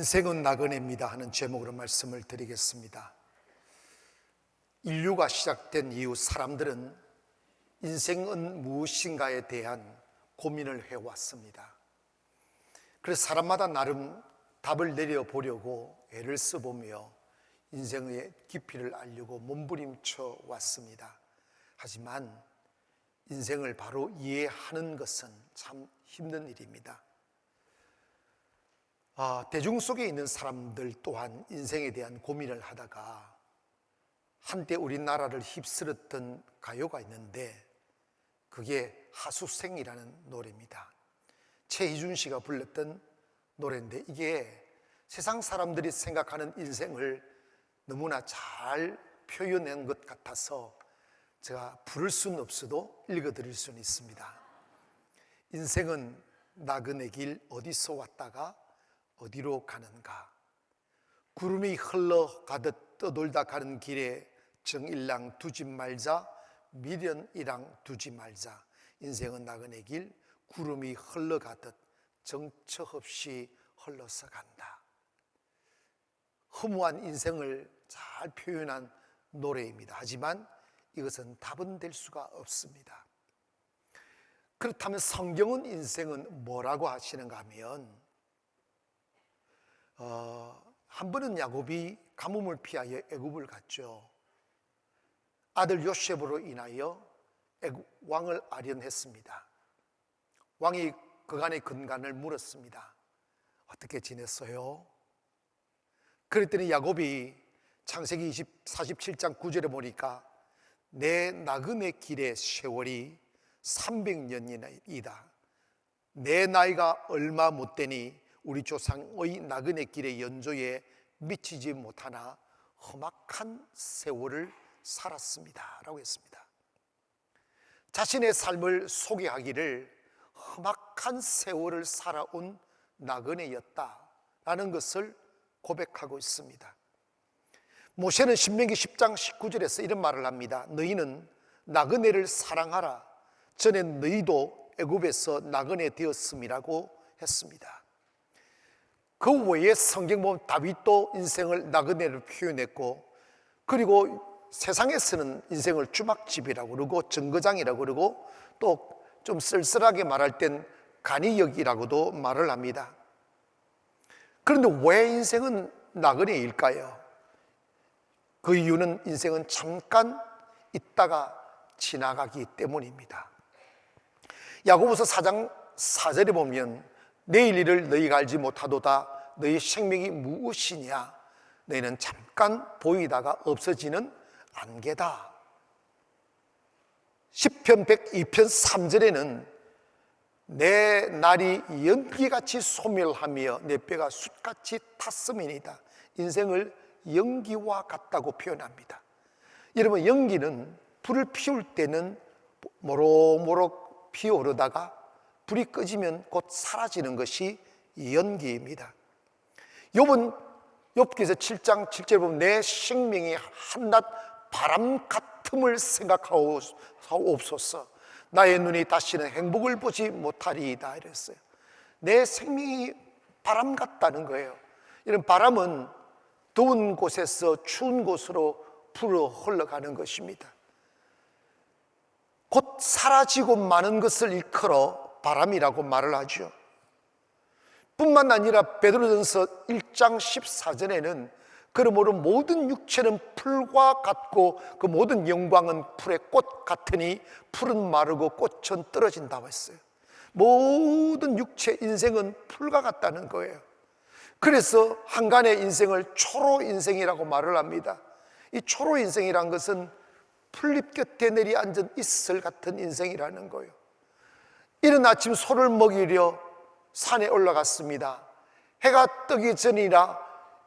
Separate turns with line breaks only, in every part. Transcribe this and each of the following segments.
인생은 나그네입니다 하는 제목으로 말씀을 드리겠습니다. 인류가 시작된 이후 사람들은 인생은 무엇인가에 대한 고민을 해왔습니다. 그래서 사람마다 나름 답을 내려보려고 애를 써보며 인생의 깊이를 알려고 몸부림쳐 왔습니다. 하지만 인생을 바로 이해하는 것은 참 힘든 일입니다. 대중 속에 있는 사람들 또한 인생에 대한 고민을 하다가 한때 우리나라를 휩쓸었던 가요가 있는데 그게 하수생이라는 노래입니다. 최희준 씨가 불렀던 노래인데 이게 세상 사람들이 생각하는 인생을 너무나 잘 표현한 것 같아서 제가 부를 수는 없어도 읽어드릴 수는 있습니다. 인생은 나그네 길 어디서 왔다가 어디로 가는가? 구름이 흘러가듯 떠돌다 가는 길에 정일랑 두지 말자, 미련이랑 두지 말자. 인생은 나그네 길 구름이 흘러가듯 정처 없이 흘러서 간다. 허무한 인생을 잘 표현한 노래입니다. 하지만 이것은 답은 될 수가 없습니다. 그렇다면 성경은 인생은 뭐라고 하시는가 하면 한 번은 야곱이 가뭄을 피하여 애굽을 갔죠. 아들 요셉으로 인하여 왕을 아련했습니다. 왕이 그간의 근간을 물었습니다. 어떻게 지냈어요? 그랬더니 야곱이 창세기 47장 9절에 보니까 내 나그네 길의 세월이 300년이다. 내 나이가 얼마 못 되니 우리 조상의 나그네 길의 연조에 미치지 못하나 험악한 세월을 살았습니다 라고 했습니다. 자신의 삶을 소개하기를 험악한 세월을 살아온 나그네였다라는 것을 고백하고 있습니다. 모세는 신명기 10장 19절에서 이런 말을 합니다. 너희는 나그네를 사랑하라. 전에 너희도 애굽에서 나그네 되었음이라고 했습니다. 그 외에 성경 보면 다윗도 인생을 나그네로 표현했고, 그리고 세상에서는 인생을 주막집이라고 그러고 정거장이라고 그러고 또 좀 쓸쓸하게 말할 땐 간이역이라고도 말을 합니다. 그런데 왜 인생은 나그네일까요? 그 이유는 인생은 잠깐 있다가 지나가기 때문입니다. 야고보서 4장 4절에 보면 내일 일을 너희가 알지 못하도다. 너희 생명이 무엇이냐? 너희는 잠깐 보이다가 없어지는 안개다. 시편 102편 3절에는 내 날이 연기같이 소멸하며 내 뼈가 숯같이 탔음이니이다. 인생을 연기와 같다고 표현합니다. 여러분, 연기는 불을 피울 때는 모록모록 피어오르다가 불이 꺼지면 곧 사라지는 것이 연기입니다. 욥기서 7장 7절에 보면 내 생명이 한낱 바람 같음을 생각하옵소서. 나의 눈이 다시는 행복을 보지 못하리이다 이랬어요. 내 생명이 바람 같다는 거예요. 이런 바람은 더운 곳에서 추운 곳으로 불어 흘러가는 것입니다. 곧 사라지고 마는 것을 일컬어 바람이라고 말을 하죠. 뿐만 아니라 베드로전서 1장 14절에는 그러므로 모든 육체는 풀과 같고 그 모든 영광은 풀의 꽃 같으니 풀은 마르고 꽃은 떨어진다고 했어요. 모든 육체 인생은 풀과 같다는 거예요. 그래서 한간의 인생을 초로 인생이라고 말을 합니다. 이 초로 인생이란 것은 풀잎 곁에 내리앉은 이슬 같은 인생이라는 거예요. 이른 아침 소를 먹이려 산에 올라갔습니다. 해가 뜨기 전이라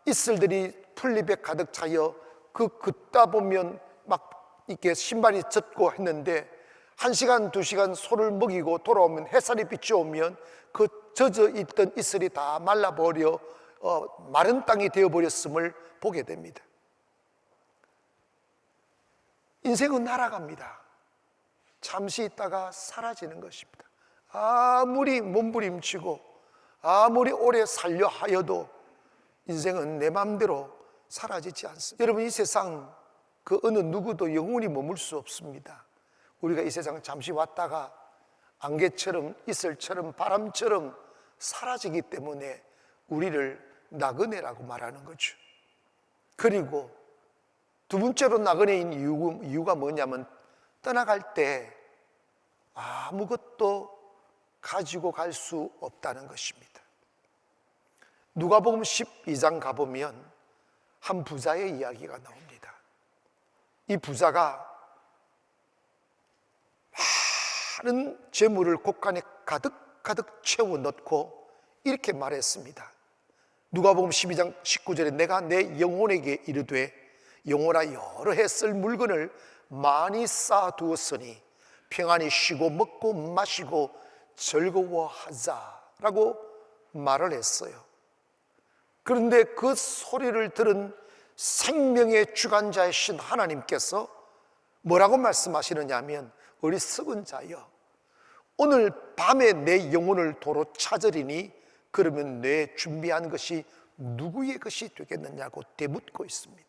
이슬들이 풀잎에 가득 차여 걷다 보면 막 이렇게 신발이 젖고 했는데 1시간, 2시간 소를 먹이고 돌아오면 햇살이 비춰오면 그 젖어 있던 이슬이 다 말라버려 마른 땅이 되어버렸음을 보게 됩니다. 인생은 날아갑니다. 잠시 있다가 사라지는 것입니다. 아무리 몸부림치고 아무리 오래 살려 하여도 인생은 내 마음대로 사라지지 않습니다. 여러분, 이 세상 그 어느 누구도 영원히 머물 수 없습니다. 우리가 이 세상 잠시 왔다가 안개처럼 이슬처럼 바람처럼 사라지기 때문에 우리를 나그네라고 말하는 거죠. 그리고 두 번째로 나그네인 이유가 뭐냐면 떠나갈 때 아무것도 가지고 갈 수 없다는 것입니다. 누가복음 12장 가보면 한 부자의 이야기가 나옵니다. 이 부자가 많은 재물을 곳간에 가득 채워 넣고 이렇게 말했습니다. 누가복음 12장 19절에 내가 내 영혼에게 이르되 영혼아 여러 해 쓸 물건을 많이 쌓아두었으니 평안히 쉬고 먹고 마시고 즐거워하자라고 말을 했어요. 그런데 그 소리를 들은 생명의 주관자이신 하나님께서 뭐라고 말씀하시느냐 하면 어리석은 자여 오늘 밤에 내 영혼을 도로 찾으리니 그러면 내 준비한 것이 누구의 것이 되겠느냐고 되묻고 있습니다.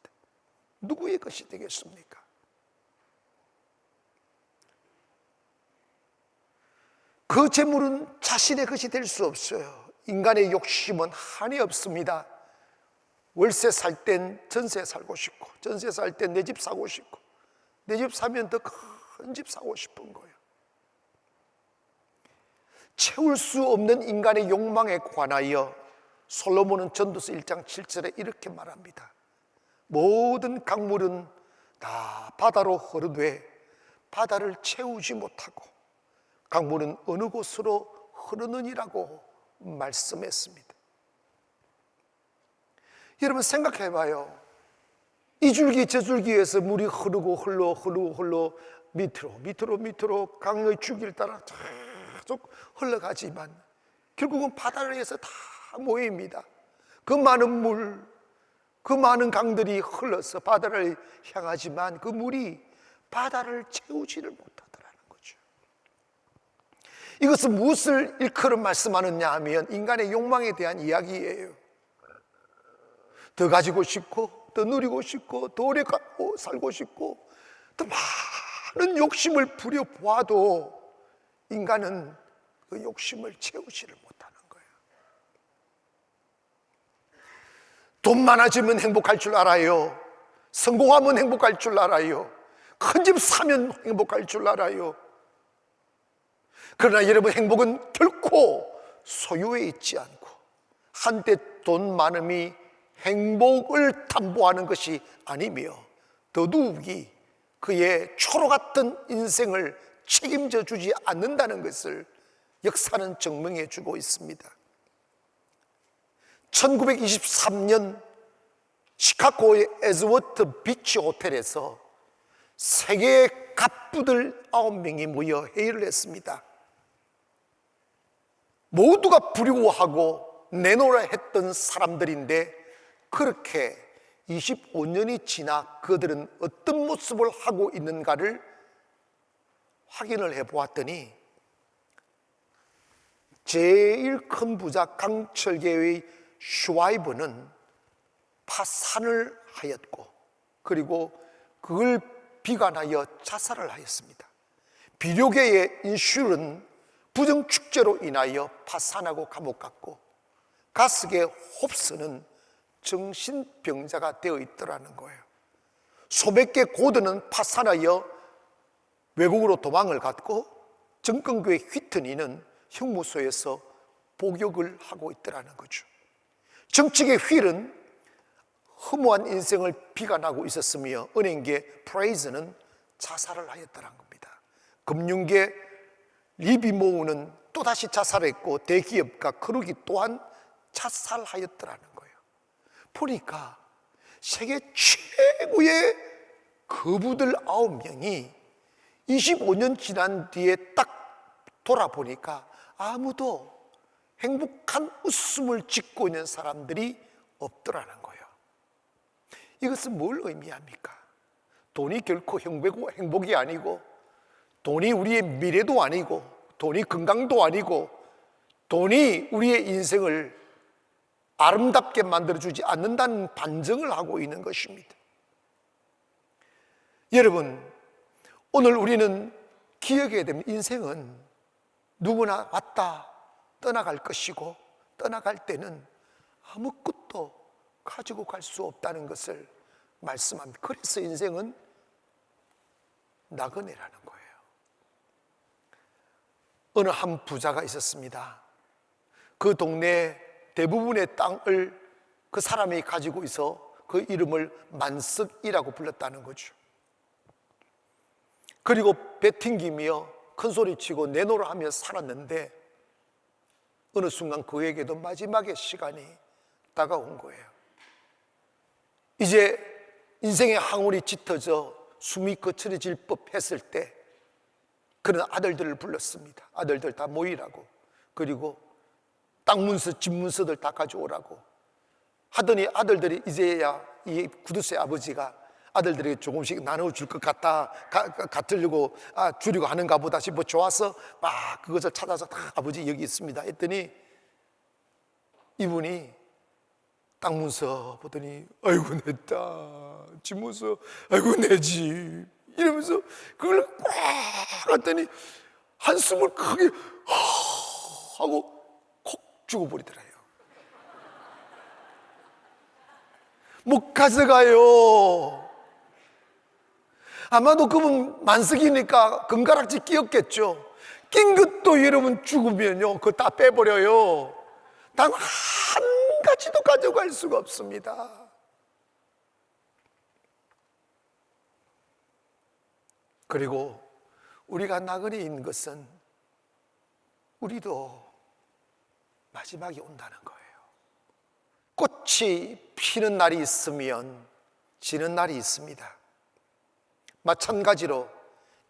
누구의 것이 되겠습니까? 그 재물은 자신의 것이 될 수 없어요. 인간의 욕심은 한이 없습니다. 월세 살 땐 전세 살고 싶고, 전세 살 땐 내 집 사고 싶고, 내 집 사면 더 큰 집 사고 싶은 거예요. 채울 수 없는 인간의 욕망에 관하여 솔로몬은 전도서 1장 7절에 이렇게 말합니다. 모든 강물은 다 바다로 흐르되 바다를 채우지 못하고 강물은 어느 곳으로 흐르느니라고 말씀했습니다. 여러분 생각해봐요. 이 줄기 저 줄기에서 물이 흐르고 흘러 밑으로 강의 줄기를 따라 계속 흘러가지만 결국은 바다에서 다 모입니다. 그 많은 물, 그 많은 강들이 흘러서 바다를 향하지만 그 물이 바다를 채우지를 못하더라는 거죠. 이것은 무엇을 일컬어 말씀하느냐 하면 인간의 욕망에 대한 이야기예요. 더 가지고 싶고 더 누리고 싶고 더 오래 살고 싶고 더 많은 욕심을 부려보아도 인간은 그 욕심을 채우지를 못하는 거예요. 돈 많아지면 행복할 줄 알아요. 성공하면 행복할 줄 알아요. 큰 집 사면 행복할 줄 알아요. 그러나 여러분 행복은 결코 소유에 있지 않고 한때 돈 많음이 행복을 담보하는 것이 아니며 더더욱이 그의 초로 같은 인생을 책임져 주지 않는다는 것을 역사는 증명해 주고 있습니다. 1923년 시카고의 에즈워트 비치 호텔에서 세계의 갑부들 9명이 모여 회의를 했습니다. 모두가 부러워하고 내놓으라 했던 사람들인데 그렇게 25년이 지나 그들은 어떤 모습을 하고 있는가를 확인을 해보았더니 제일 큰 부자 강철계의 슈와이브는 파산을 하였고 그리고 그걸 비관하여 자살을 하였습니다. 비료계의 인슐은 부정축제로 인하여 파산하고 감옥 갔고 가스계 홉스는 정신병자가 되어 있더라는 거예요. 수백 개 고드는 파산하여 외국으로 도망을 갔고 정권교회 휘트니는 형무소에서 복역을 하고 있더라는 거죠. 정치계 휠은 허무한 인생을 비관하고 있었으며 은행계 프레이즈는 자살을 하였다는 겁니다. 금융계 리비모우는 또다시 자살했고 대기업가 크루기 또한 자살하였더라는 거예요. 보니까 세계 최고의 거부들 9명이 25년 지난 뒤에 딱 돌아보니까 아무도 행복한 웃음을 짓고 있는 사람들이 없더라는 거예요. 이것은 뭘 의미합니까? 돈이 결코 행복이 아니고 돈이 우리의 미래도 아니고 돈이 건강도 아니고 돈이 우리의 인생을 아름답게 만들어주지 않는다는 반증을 하고 있는 것입니다. 여러분, 오늘 우리는 기억해야 됩니다. 인생은 누구나 왔다 떠나갈 것이고, 떠나갈 때는 아무것도 가지고 갈 수 없다는 것을 말씀합니다. 그래서 인생은 나그네라는 거예요. 어느 한 부자가 있었습니다. 그 동네 대부분의 땅을 그 사람이 가지고 있어 그 이름을 만석이라고 불렀다는 거죠. 그리고 배 튕기며 큰소리치고 내노라 하며 살았는데 어느 순간 그에게도 마지막의 시간이 다가온 거예요. 이제 인생의 항울이 짙어져 숨이 거칠어질 법했을 때 그런 아들들을 불렀습니다. 아들들 다 모이라고, 그리고 땅 문서, 집 문서들 다 가져오라고 하더니 아들들이 이제야 이 구두쇠 아버지가 아들들에게 조금씩 나눠줄 것 같으려고 주려고 하는가 보다 싶어 좋아서 막 그것을 찾아서 다 아버지 여기 있습니다 했더니 이분이 땅 문서 보더니 아이고 내 땅, 집 문서 아이고 내 집 이러면서 그걸 꽉 했더니 한숨을 크게 하고 콕 죽어버리더래요. 못 가져가요. 아마도 그분 만석이니까 금가락지 끼었겠죠. 낀 것도 여러분 죽으면요 그거 다 빼버려요. 단 한 가지도 가져갈 수가 없습니다. 그리고 우리가 나그네인 것은 우리도 마지막이 온다는 거예요. 꽃이 피는 날이 있으면 지는 날이 있습니다. 마찬가지로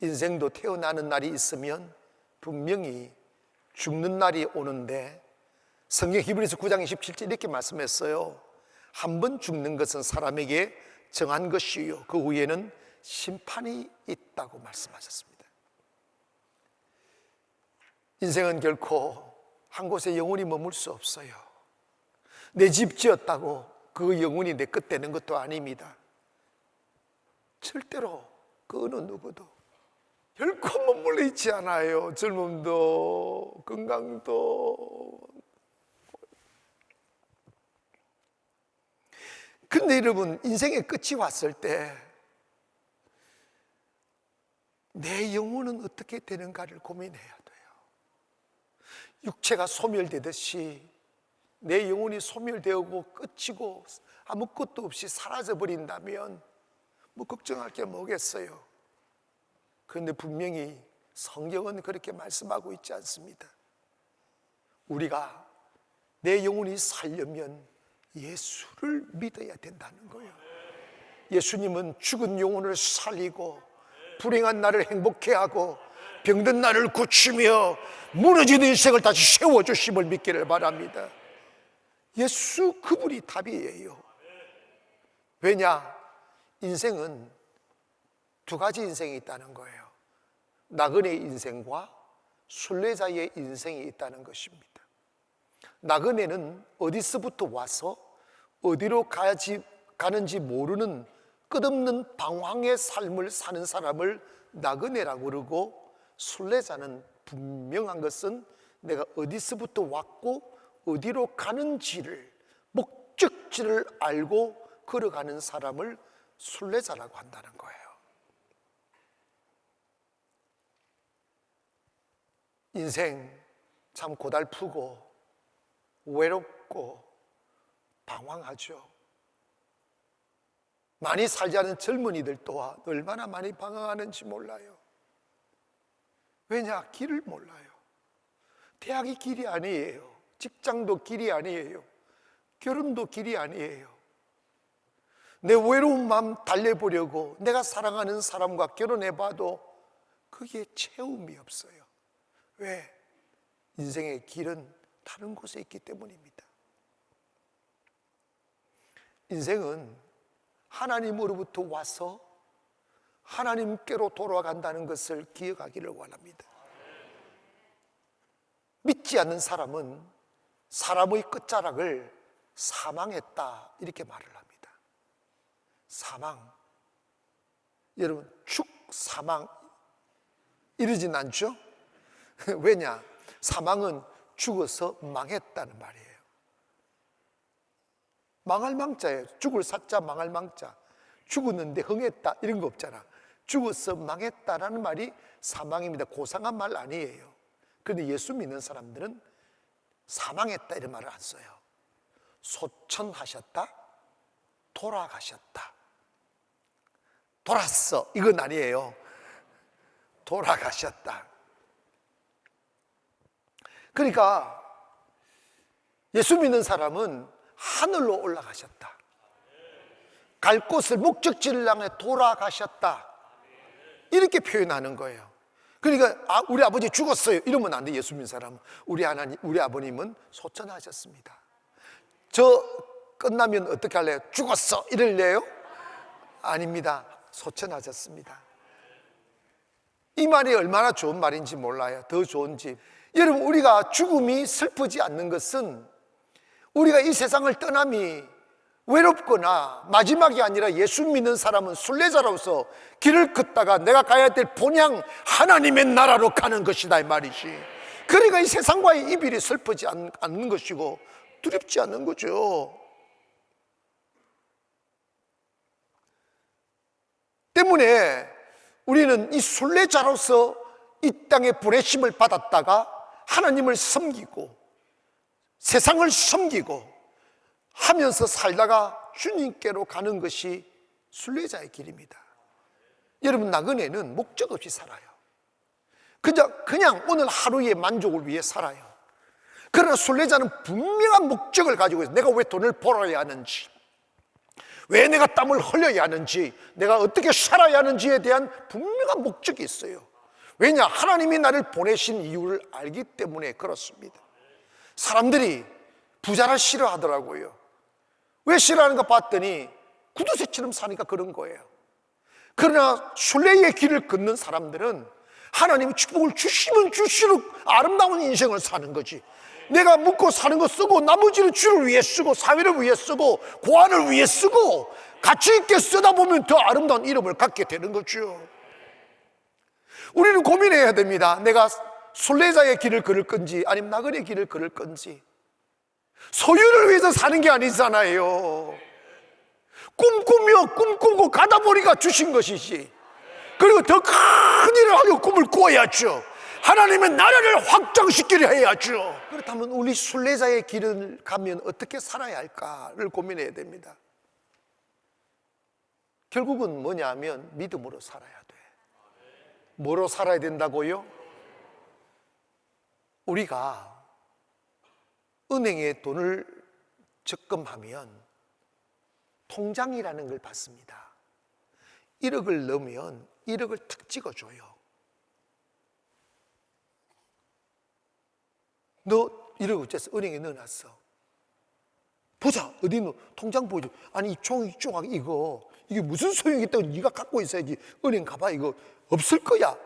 인생도 태어나는 날이 있으면 분명히 죽는 날이 오는데 성경 히브리서 9장 27절 이렇게 말씀했어요. 한 번 죽는 것은 사람에게 정한 것이요 그 후에는 심판이 있다고 말씀하셨습니다. 인생은 결코 한 곳에 영원히 머물 수 없어요. 내 집 지었다고 그 영혼이 내 것 되는 것도 아닙니다. 절대로 그 어느 누구도 결코 머물러 있지 않아요. 젊음도 건강도. 근데 여러분, 인생의 끝이 왔을 때 내 영혼은 어떻게 되는가를 고민해야 돼요. 육체가 소멸되듯이 내 영혼이 소멸되고 끝이고 아무것도 없이 사라져버린다면 뭐 걱정할 게 뭐겠어요. 그런데 분명히 성경은 그렇게 말씀하고 있지 않습니다. 우리가 내 영혼이 살려면 예수를 믿어야 된다는 거예요. 예수님은 죽은 영혼을 살리고 불행한 나를 행복해 하고 병든 나를 고치며 무너진 인생을 다시 세워주심을 믿기를 바랍니다. 예수 그분이 답이에요. 왜냐? 인생은 두 가지 인생이 있다는 거예요. 나그네의 인생과 순례자의 인생이 있다는 것입니다. 나그네는 어디서부터 와서 어디로 가는지 모르는 끝없는 방황의 삶을 사는 사람을 나그네라고 그러고, 순례자는 분명한 것은 내가 어디서부터 왔고 어디로 가는지를, 목적지를 알고 걸어가는 사람을 순례자라고 한다는 거예요. 인생 참 고달프고 외롭고 방황하죠. 많이 살지 않은 젊은이들 또한 얼마나 많이 방황하는지 몰라요. 왜냐? 길을 몰라요. 대학이 길이 아니에요. 직장도 길이 아니에요. 결혼도 길이 아니에요. 내 외로운 마음 달래보려고 내가 사랑하는 사람과 결혼해봐도 그게 채움이 없어요. 왜? 인생의 길은 다른 곳에 있기 때문입니다. 인생은 하나님으로부터 와서 하나님께로 돌아간다는 것을 기억하기를 원합니다. 믿지 않는 사람은 사람의 끝자락을 사망했다 이렇게 말을 합니다. 사망. 여러분 죽사망 이러진 않죠? 왜냐? 사망은 죽어서 망했다는 말이에요. 망할 망자예요. 죽을 사자 망할 망자. 죽었는데 흥했다 이런 거 없잖아. 죽어서 망했다라는 말이 사망입니다. 고상한 말 아니에요. 그런데 예수 믿는 사람들은 사망했다 이런 말을 안 써요. 소천하셨다, 돌아가셨다. 돌았어 이건 아니에요. 돌아가셨다. 그러니까 예수 믿는 사람은 하늘로 올라가셨다. 갈 곳을 목적지를 향해 돌아가셨다. 이렇게 표현하는 거예요. 그러니까 우리 아버지 죽었어요 이러면 안 돼. 예수 믿는 사람은 우리 하나님, 우리 아버님은 소천하셨습니다. 저 끝나면 어떻게 할래요? 죽었어 이럴래요? 아닙니다. 소천하셨습니다. 이 말이 얼마나 좋은 말인지 몰라요. 더 좋은지. 여러분 우리가 죽음이 슬프지 않는 것은 우리가 이 세상을 떠남이 외롭거나 마지막이 아니라 예수 믿는 사람은 순례자로서 길을 걷다가 내가 가야 될 본향 하나님의 나라로 가는 것이다 이 말이지. 그러니까 이 세상과의 이별이 슬프지 않는 것이고 두렵지 않는 거죠. 때문에 우리는 이 순례자로서 이 땅에 보내심을 받았다가 하나님을 섬기고 세상을 섬기고 하면서 살다가 주님께로 가는 것이 순례자의 길입니다. 여러분 나그네는 목적 없이 살아요. 그냥 오늘 하루의 만족을 위해 살아요. 그러나 순례자는 분명한 목적을 가지고 있어요. 내가 왜 돈을 벌어야 하는지, 왜 내가 땀을 흘려야 하는지, 내가 어떻게 살아야 하는지에 대한 분명한 목적이 있어요. 왜냐? 하나님이 나를 보내신 이유를 알기 때문에 그렇습니다. 사람들이 부자를 싫어하더라고요. 왜 싫어하는가 봤더니 구두쇠처럼 사니까 그런 거예요. 그러나 순례의 길을 걷는 사람들은 하나님이 축복을 주시면 주시록 아름다운 인생을 사는 거지. 내가 먹고 사는 거 쓰고 나머지는 주를 위해 쓰고 사회를 위해 쓰고 고안을 위해 쓰고 가치 있게 쓰다 보면 더 아름다운 이름을 갖게 되는 거죠. 우리는 고민해야 됩니다. 내가 순례자의 길을 걸을 건지 아니면 나그네의 길을 걸을 건지. 소유를 위해서 사는 게 아니잖아요. 꿈꾸고 가다 보니까 주신 것이지. 그리고 더 큰 일을 하려고 꿈을 꾸어야죠. 하나님의 나라를 확장시키려 해야죠. 그렇다면 우리 순례자의 길을 가면 어떻게 살아야 할까를 고민해야 됩니다. 결국은 뭐냐 하면 믿음으로 살아야 돼. 뭐로 살아야 된다고요? 우리가 은행에 돈을 적금하면 통장이라는 걸 받습니다. 1억을 넣으면 1억을 탁 찍어줘요. 너 1억 어째서 은행에 넣어놨어? 보자. 어디 넣어? 통장 보여줘. 아니 이 종이 조각 이게 무슨 소용이 있다고 네가 갖고 있어야지. 은행 가봐. 이거 없을 거야.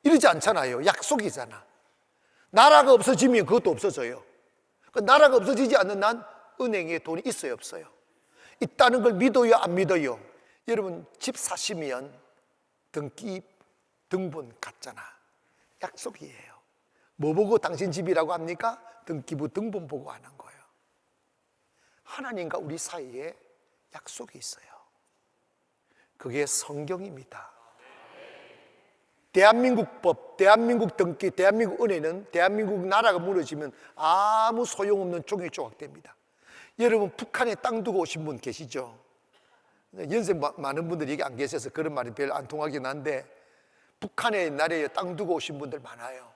이러지 않잖아요. 약속이잖아. 나라가 없어지면 그것도 없어져요. 그 나라가 없어지지 않는 한 은행에 돈이 있어요 없어요? 있다는 걸 믿어요 안 믿어요? 여러분 집 사시면 등기 등본 같잖아. 약속이에요. 뭐 보고 당신 집이라고 합니까? 등기부 등본 보고 하는 거예요. 하나님과 우리 사이에 약속이 있어요. 그게 성경입니다. 대한민국 법, 대한민국 등기, 대한민국 은혜는 대한민국 나라가 무너지면 아무 소용없는 종이 조각됩니다. 여러분 북한에 땅 두고 오신 분 계시죠? 연세 많은 분들이 여기 안 계셔서 그런 말이 별로 안 통하긴 한데 북한에 옛날에 땅 두고 오신 분들 많아요.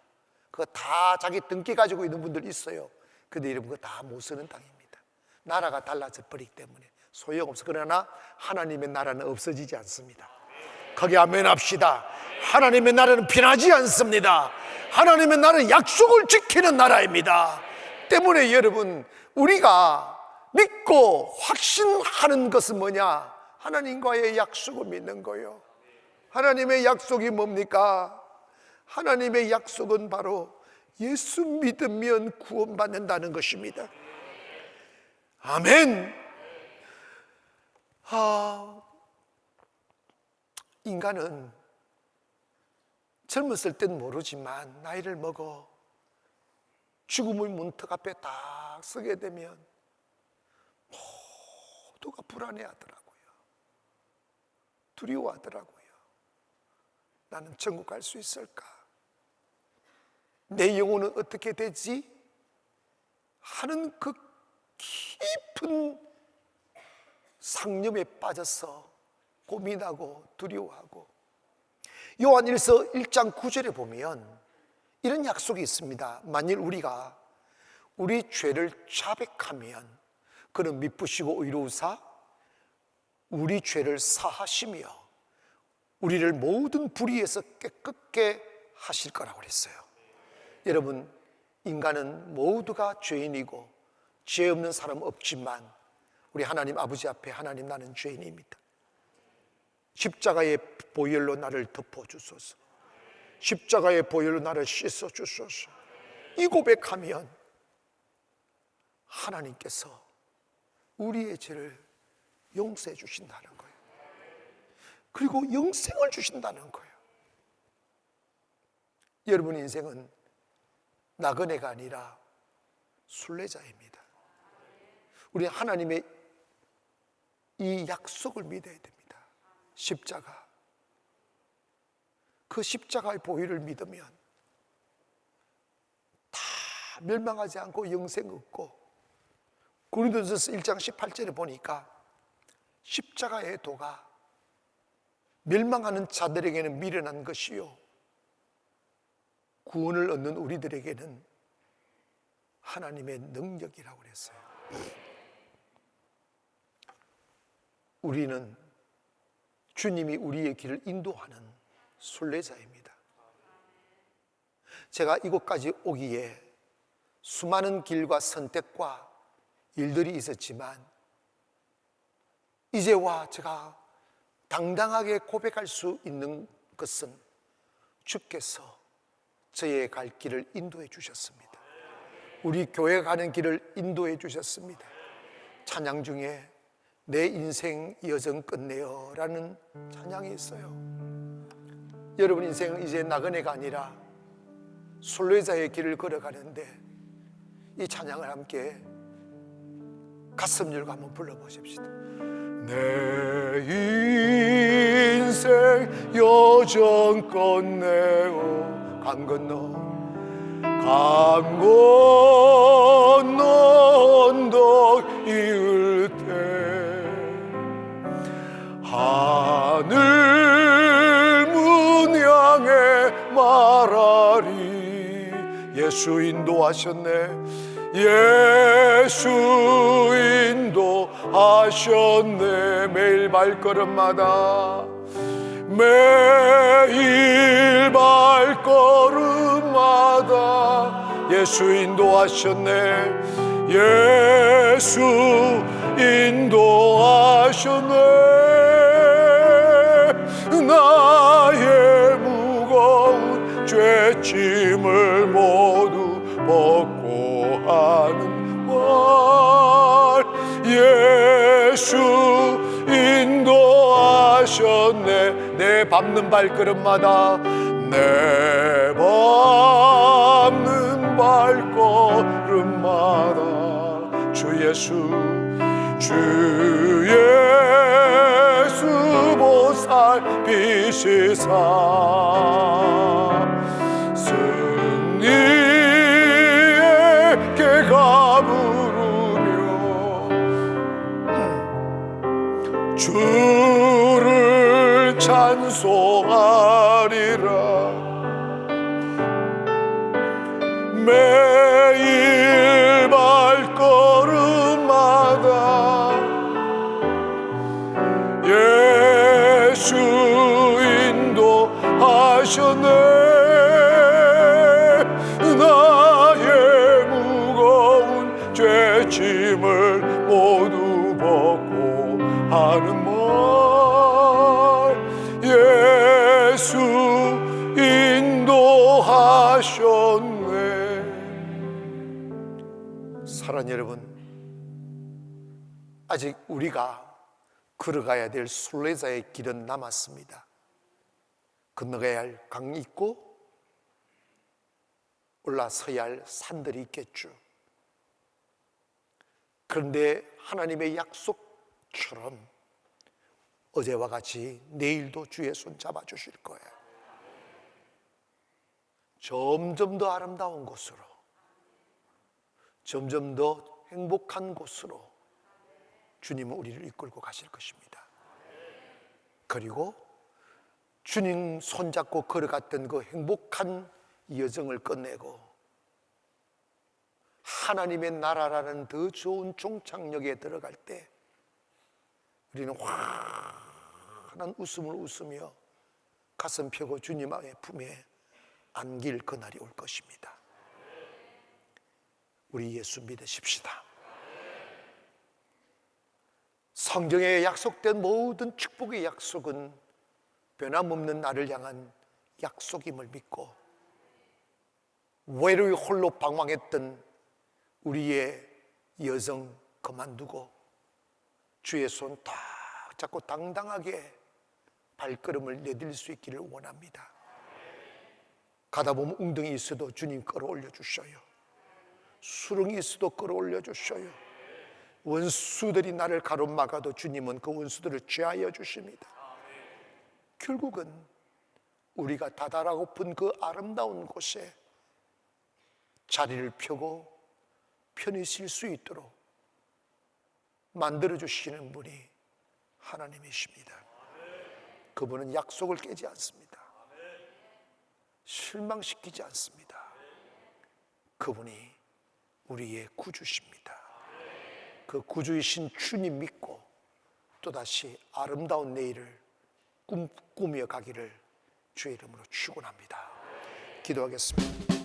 그거 다 자기 등기 가지고 있는 분들 있어요. 근데 여러분 그거 다 못 쓰는 땅입니다. 나라가 달라져 버리기 때문에 소용없어. 그러나 하나님의 나라는 없어지지 않습니다. 거기 아멘 합시다. 하나님의 나라는 변하지 않습니다. 하나님의 나라는 약속을 지키는 나라입니다. 때문에 여러분 우리가 믿고 확신하는 것은 뭐냐? 하나님과의 약속을 믿는 거예요. 하나님의 약속이 뭡니까? 하나님의 약속은 바로 예수 믿으면 구원받는다는 것입니다. 아멘. 인간은 젊었을 땐 모르지만 나이를 먹어 죽음의 문턱 앞에 딱 서게 되면 모두가 불안해하더라고요. 두려워하더라고요. 나는 천국 갈 수 있을까? 내 영혼은 어떻게 되지? 하는 그 깊은 상념에 빠져서 고민하고 두려워하고, 요한일서 1장 9절에 보면 이런 약속이 있습니다. 만일 우리가 우리 죄를 자백하면 그는 미쁘시고 의로우사 우리 죄를 사하시며 우리를 모든 불의에서 깨끗게 하실 거라고 그랬어요. 여러분, 인간은 모두가 죄인이고 죄 없는 사람 없지만 우리 하나님 아버지 앞에 하나님 나는 죄인입니다. 십자가의 보혈로 나를 덮어주소서. 십자가의 보혈로 나를 씻어주소서. 이 고백하면 하나님께서 우리의 죄를 용서해 주신다는 거예요. 그리고 영생을 주신다는 거예요. 여러분 인생은 나그네가 아니라 순례자입니다. 우리 하나님의 이 약속을 믿어야 됩니다. 십자가, 그 십자가의 보혈을 믿으면 다 멸망하지 않고 영생 얻고, 고린도전서 1장 18절에 보니까 십자가의 도가 멸망하는 자들에게는 미련한 것이요 구원을 얻는 우리들에게는 하나님의 능력이라고 그랬어요. 우리는 주님이 우리의 길을 인도하는 순례자입니다. 제가 이곳까지 오기에 수많은 길과 선택과 일들이 있었지만 이제와 제가 당당하게 고백할 수 있는 것은 주께서 저의 갈 길을 인도해 주셨습니다. 우리 교회 가는 길을 인도해 주셨습니다. 찬양 중에 내 인생 여정 끝내요 라는 찬양이 있어요. 여러분 인생은 이제 나그네가 아니라 순례자의 길을 걸어가는데 이 찬양을 함께 가슴 열고 한번 불러보십시다. 내 인생 여정 끝내요. 강 건너 언덕 이을 때 하늘 문 향해 말하리. 예수 인도하셨네. 예수 인도하셨네. 매일 발걸음마다 매일 발걸음마다 예수 인도하셨네. 예수 인도하셨네. 나의 무거운 죄짐을 모두 벗고 하는 말. 예수 인도하셨네. 내 밟는 발걸음마다 내 밟는 발걸음마다 주 예수 보살피시사 승리의 개가 부르며 주를 찬송하리라. 매일 발걸음마다 예수 인도하셨네. 나의 무거운 죄짐을 모두 벗고 하는 말. 예수 인도하셨네. 사랑하는 여러분, 아직 우리가 걸어가야 될 순례자의 길은 남았습니다. 건너가야 할 강이 있고 올라서야 할 산들이 있겠죠. 그런데 하나님의 약속처럼 어제와 같이 내일도 주의 손 잡아주실 거예요. 점점 더 아름다운 곳으로, 점점 더 행복한 곳으로 주님은 우리를 이끌고 가실 것입니다. 그리고 주님 손잡고 걸어갔던 그 행복한 여정을 끝내고 하나님의 나라라는 더 좋은 종착역에 들어갈 때 우리는 환한 웃음을 웃으며 가슴 펴고 주님의 품에 안길 그날이 올 것입니다. 우리 예수 믿으십시다. 성경에 약속된 모든 축복의 약속은 변함없는 나를 향한 약속임을 믿고 외로이 홀로 방황했던 우리의 여정 그만두고 주의 손 딱 잡고 당당하게 발걸음을 내딜 수 있기를 원합니다. 가다 보면 웅덩이 있어도 주님 끌어올려 주셔요. 수렁이 있어도 끌어올려 주셔요. 원수들이 나를 가로막아도 주님은 그 원수들을 죄하여 주십니다. 결국은 우리가 다다라고픈 그 아름다운 곳에 자리를 펴고 편히 쉴 수 있도록 만들어 주시는 분이 하나님이십니다. 그분은 약속을 깨지 않습니다. 실망시키지 않습니다. 그분이 우리의 구주십니다. 그 구주이신 주님 믿고 또다시 아름다운 내일을 꿈꾸며 가기를 주의 이름으로 축원합니다. 기도하겠습니다.